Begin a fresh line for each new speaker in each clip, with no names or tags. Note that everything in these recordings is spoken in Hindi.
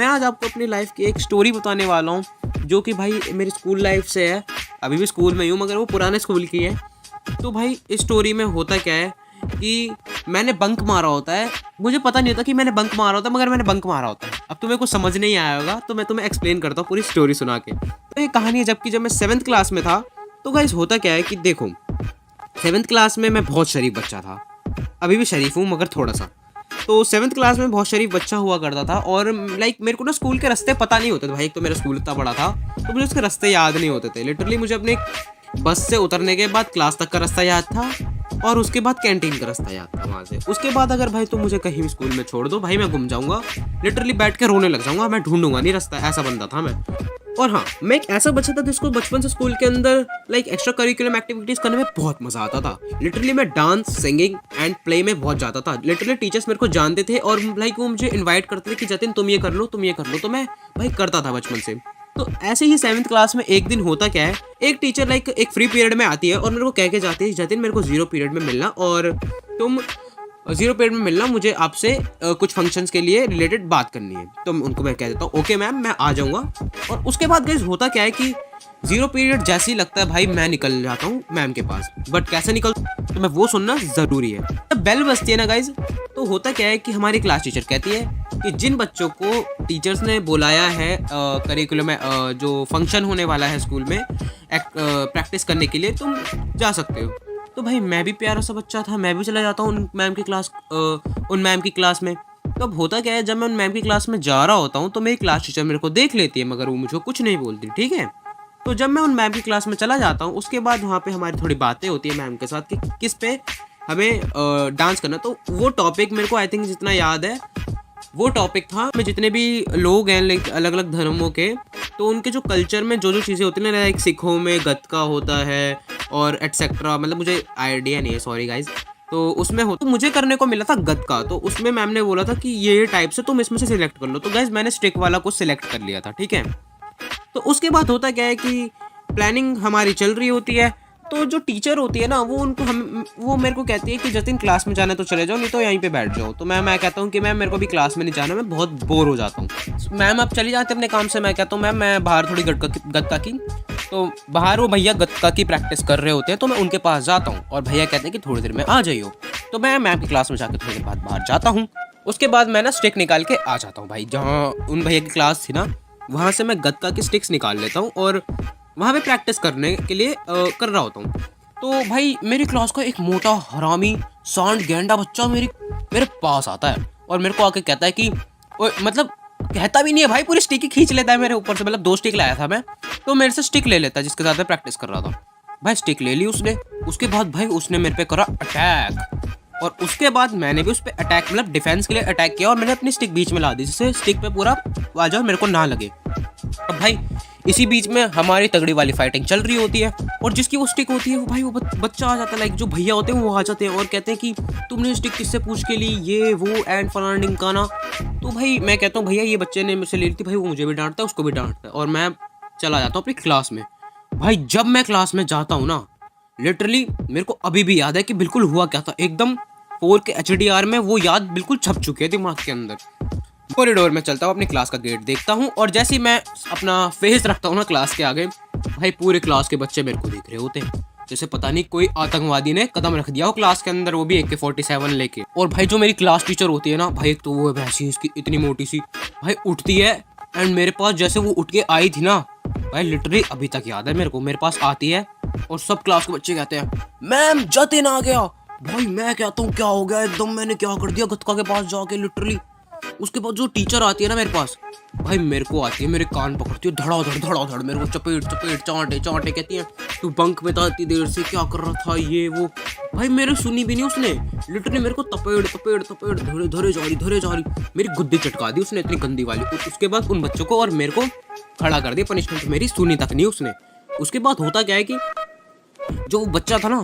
मैं आज आपको अपनी लाइफ की एक स्टोरी बताने वाला हूँ, जो कि भाई मेरी स्कूल लाइफ से है। अभी भी स्कूल में ही हूँ, मगर वो पुराने स्कूल की है। तो भाई इस स्टोरी में होता क्या है कि मैंने बंक मारा होता है। मुझे पता नहीं होता कि मैंने बंक मारा होता है, मगर मैंने बंक मारा होता है। अब तुम्हें कुछ समझ नहीं आया होगा, तो मैं तुम्हें एक्सप्लेन करता हूँ पूरी स्टोरी सुना के। तो ये कहानी है जब मैं 7th क्लास में था। तो गाइस होता क्या है कि देखो, 7th क्लास में मैं बहुत शरीफ बच्चा था। अभी भी शरीफ हूँ, मगर थोड़ा सा। तो 7th क्लास में बहुत शरीफ बच्चा हुआ करता था। और लाइक मेरे को ना स्कूल के रास्ते पता नहीं होते थे भाई। एक तो मेरा स्कूल इतना बड़ा था, तो मुझे उसके रास्ते याद नहीं होते थे। लिटरली मुझे अपने बस से उतरने के बाद क्लास तक का रास्ता याद था, और उसके बाद कैंटीन का रास्ता याद था वहाँ से। उसके बाद अगर भाई तुम मुझे कहीं भी स्कूल में छोड़ दो भाई, मैं घूम जाऊँगा। लिटरली बैठ के रोने लग जाऊँगा, मैं ढूंढूंगा नहीं रास्ता। ऐसा बंदा था मैं। और हाँ, मैं एक ऐसा बच्चा था जिसको बचपन से स्कूल के अंदर लाइक एक्स्ट्रा करिकुलम एक्टिविटीज करने में बहुत मजा आता था। लिटरली मैं डांस, सिंगिंग एंड प्ले में बहुत जाता था। लिटरली टीचर्स मेरे को जानते थे और लाइक वो मुझे इनवाइट करते थे कि जतिन तुम ये कर लो, तुम ये कर लो। तो मैं भाई करता था बचपन से। तो ऐसे ही 7th क्लास में एक दिन होता क्या है, एक टीचर लाइक एक फ्री पीरियड में आती है और मेरे को कह के जाती है, जतिन मेरे को 0 पीरियड में मिलना, और तुम 0 पीरियड में मिलना, मुझे आपसे कुछ फंक्शंस के लिए रिलेटेड बात करनी है। तो उनको मैं कह देता हूँ ओके मैम, मैं आ जाऊँगा। और उसके बाद गाइस होता क्या है कि 0 पीरियड जैसे ही लगता है भाई, मैं निकल जाता हूँ मैम के पास। बट कैसे निकल, तो मैं वो सुनना ज़रूरी है। जब बेल बजती है ना गाइस, तो होता क्या है कि हमारी क्लास टीचर कहती है कि जिन बच्चों को टीचर्स ने बुलाया है करिकुलम में, जो फंक्शन होने वाला है स्कूल में प्रैक्टिस करने के लिए, तुम जा सकते हो। तो भाई मैं भी प्यारा सा बच्चा था, मैं भी चला जाता हूँ उन मैम की क्लास में। तो अब होता क्या है, जब मैं उन मैम की क्लास में जा रहा होता हूँ तो मेरी क्लास टीचर मेरे को देख लेती है, मगर वो मुझे कुछ नहीं बोलती, ठीक है। तो जब मैं उन मैम की क्लास में चला जाता हूँ, उसके बाद वहाँ पे हमारी थोड़ी बातें होती है मैम के साथ कि किस पे हमें डांस करना। तो वो टॉपिक मेरे को आई थिंक जितना याद है, वो टॉपिक था मैं जितने भी लोग हैं लाइक अलग अलग धर्मों के, तो उनके जो कल्चर में जो जो चीज़ें होती हैं ना, लाइक सिखों में गतका होता है और एटसेट्रा, मतलब मुझे आइडिया नहीं है, सॉरी गाइज। तो उसमें हो, तो मुझे करने को मिला था गतका। तो उसमें मैम ने बोला था कि ये टाइप से तुम इसमें से सिलेक्ट कर लो। तो गाइज मैंने स्टिक वाला को सिलेक्ट कर लिया था, ठीक है। तो उसके बाद होता क्या है कि प्लानिंग हमारी चल रही होती है। तो जो टीचर होती है ना, वो मेरे को कहती है कि जतिन क्लास में जाना तो चले जाओ, नहीं तो यहीं पे बैठ जाओ। तो मैं कहता हूँ कि मैम मेरे को भी क्लास में नहीं जाना, मैं बहुत बोर हो जाता हूँ। मैम आप चली जाते अपने काम से। मैं कहता हूँ मैम मैं बाहर थोड़ी गतका की, तो बाहर वो भैया गतका की प्रैक्टिस कर रहे होते हैं, तो मैं उनके पास जाता हूँ और भैया कहते हैं कि थोड़ी देर में आ जाइयो। तो मैं मैम की क्लास में जाकर थोड़ी देर बाद बाहर जाता हूँ। उसके बाद मैं ना स्टिक निकाल के आ जाता हूँ भाई। जहाँ उन भैया की क्लास थी ना, वहाँ से मैं गतका की स्टिक्स निकाल लेता हूँ और वहाँ पे प्रैक्टिस करने के लिए कर रहा होता हूँ। तो भाई मेरी क्लास का एक मोटा हरामी सांड गेंडा बच्चा मेरे पास आता है और मेरे को आके कहता है कि मतलब कहता भी नहीं है भाई, पूरी स्टिक ही खींच लेता है मेरे ऊपर से। मतलब 2 स्टिक लाया था मैं, तो मेरे से स्टिक ले लेता है जिसके साथ मैं प्रैक्टिस कर रहा था। भाई स्टिक ले ली उसने। उसके बाद भाई उसने मेरे पे करा अटैक, और उसके बाद मैंने भी उस पर अटैक, मतलब डिफेंस के लिए अटैक किया, और मैंने अपनी स्टिक बीच में ला दी जिससे स्टिक पे पूरा आवाज मेरे को ना लगे। अब भाई इसी बीच में हमारी तगड़ी वाली फाइटिंग चल रही होती है, और जिसकी वो स्टिक होती है वो भाई वो बच्चा आ जाता है, लाइक जो भैया होते हैं वो आ जाते हैं और कहते हैं कि तुमने स्टिक किससे पूछ के ली, ये वो एंड फलाना ढिमकाना। तो भाई मैं कहता हूँ भैया ये बच्चे ने मुझसे ले ली थी। भाई वो मुझे भी डांटता है, उसको भी डांटता है, और मैं चला जाता हूँ अपनी क्लास में। भाई जब मैं क्लास में जाता हूँ ना, लिटरली मेरे को अभी भी याद है कि बिल्कुल हुआ क्या था। एकदम 4 के HDR में वो याद बिल्कुल छप चुकी है दिमाग के अंदर। कॉरिडोर में चलता हूँ, अपनी क्लास का गेट देखता हूँ, और जैसे ही मैं अपना फेस रखता हूँ ना क्लास के आगे, भाई पूरे क्लास के बच्चे मेरे को देख रहे होते हैं जैसे पता नहीं कोई आतंकवादी ने कदम रख दिया हो क्लास के अंदर, वो भी AK-47 लेके। और भाई जो मेरी क्लास टीचर होती है ना भाई, एक तो वो वैसी इसकी इतनी मोटी सी, भाई उठती है एंड मेरे पास जैसे वो उठ के आई थी ना भाई, लिटरली अभी तक याद है मेरे को। मेरे पास आती है और सब क्लास के बच्चे कहते हैं मैम जतिन आ गया। भाई मैं कहता हूँ क्या हो गया, एकदम मैंने क्या कर दिया गतका के पास जाके, लिटरली। उसके बाद जो टीचर आती है ना मेरे पास, भाई मेरे को आती है, मेरे कान पकड़ती है, धड़ाधड़ मेरे को चपेट चांटे कहती है तू बंक में था इतनी देर से, क्या कर रहा था ये वो। भाई मेरे सुनी भी नहीं उसने, लिटरली मेरे को तपेड़ धरे जा रही, मेरी गुद्दी चटका दी उसने इतनी गंदी वाली। उसके बाद उन बच्चों को और मेरे को खड़ा कर दिया, पनिशमेंट मेरी सुनी तक नहीं उसने। उसके बाद होता क्या है कि जो बच्चा था ना,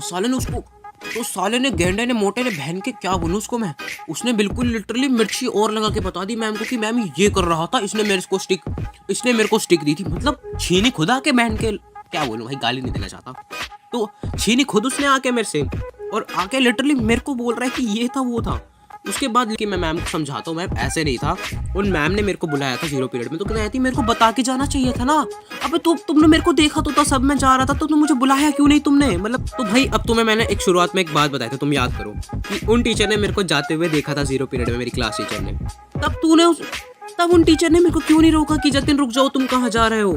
साले ने गेंडे ने मोटे ने बहन के क्या बोलूं उसको मैं, उसने बिल्कुल लिटरली मिर्ची और लगा के बता दी मैम को कि मैम ये कर रहा था, इसने मेरे को स्टिक दी थी। मतलब छीनी खुदा के बहन के, क्या बोलूं भाई, गाली नहीं देना चाहता, तो छीनी खुद उसने आके मेरे से, और आके लिटरली मेरे को बोल रहा है कि ये था वो था। उसके बाद कि मैं मैम को समझाता हूँ मैम ऐसे नहीं था, उन मैम ने मेरे को बुलाया था 0 पीरियड में, तो कहती मेरे को बता के जाना चाहिए था ना। अबे तुमने मेरे को देखा तो था, सब में जा रहा था, तो तुम मुझे बुलाया क्यों नहीं तुमने, मतलब। तो भाई अब तुम्हें मैंने एक शुरुआत में एक बात बताई थी, तुम याद करो कि उन टीचर ने मेरे को जाते हुए देखा था 0 पीरियड में, मेरी क्लास टीचर ने। तब उन टीचर ने मेरे को क्यों नहीं रोका कि जतिन रुक जाओ, तुम कहाँ जा रहे हो।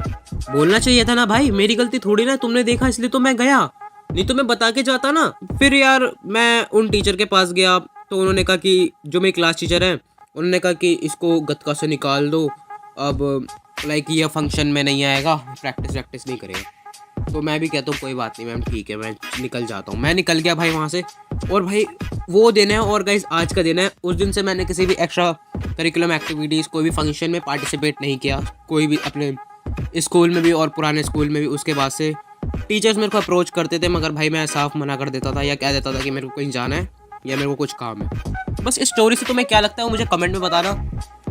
बोलना चाहिए था ना भाई, मेरी गलती थोड़ी ना, तुमने देखा इसलिए तो मैं गया, नहीं तो मैं बता के जाता ना। फिर यार मैं उन टीचर के पास गया, तो उन्होंने कहा कि जो मेरी क्लास टीचर है, उन्होंने कहा कि इसको गतका से निकाल दो, अब लाइक ये फंक्शन में नहीं आएगा, प्रैक्टिस नहीं करेगा। तो मैं भी कहता हूँ कोई बात नहीं मैम, ठीक है मैं निकल जाता हूँ। मैं निकल गया भाई वहाँ से। और भाई वो दिन है, और गाइस आज का दिन है, उस दिन से मैंने किसी भी एक्स्ट्रा करिकुलम एक्टिविटीज़, कोई भी फंक्शन में पार्टिसिपेट नहीं किया, कोई भी, अपने स्कूल में भी और पुराने स्कूल में भी। उसके बाद से टीचर्स मेरे को अप्रोच करते थे, मगर भाई मैं साफ मना कर देता था, या कह देता था कि मेरे को कहीं जाना है या मेरे को कुछ काम है। बस इस स्टोरी से तुम्हें क्या लगता है वो मुझे कमेंट में बताना।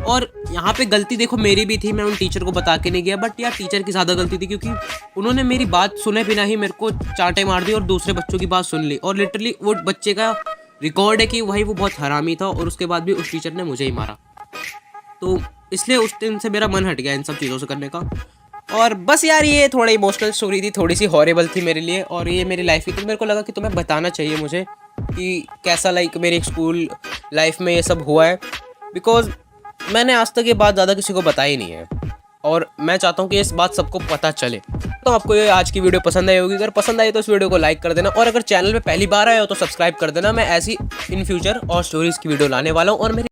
और यहाँ पे गलती देखो मेरी भी थी, मैं उन टीचर को बता के नहीं गया, बट यार टीचर की ज़्यादा गलती थी, क्योंकि उन्होंने मेरी बात सुने बिना ही मेरे को चांटे मार दी और दूसरे बच्चों की बात सुन ली। और लिटरली वो बच्चे का रिकॉर्ड है कि भाई वो बहुत हरामी था, और उसके बाद भी उस टीचर ने मुझे ही मारा। तो इसलिए उस दिन से मेरा मन हट गया इन सब चीज़ों से करने का। और बस यार ये थोड़ा इमोशनल स्टोरी थी, थोड़ी सी हॉरेबल थी मेरे लिए, और ये मेरी लाइफ की, तो मेरे को लगा कि तुम्हें बताना चाहिए मुझे कि कैसा लाइक मेरी स्कूल लाइफ में ये सब हुआ है, बिकॉज मैंने आज तक ये बात ज़्यादा किसी को बताई नहीं है, और मैं चाहता हूँ कि इस बात सबको पता चले। तो आपको ये आज की वीडियो पसंद आई होगी, अगर पसंद आई तो इस वीडियो को लाइक कर देना, और अगर चैनल पे पहली बार आए हो तो सब्सक्राइब कर देना। मैं ऐसी इन फ्यूचर और स्टोरीज़ की वीडियो लाने वाला हूँ। और मेरे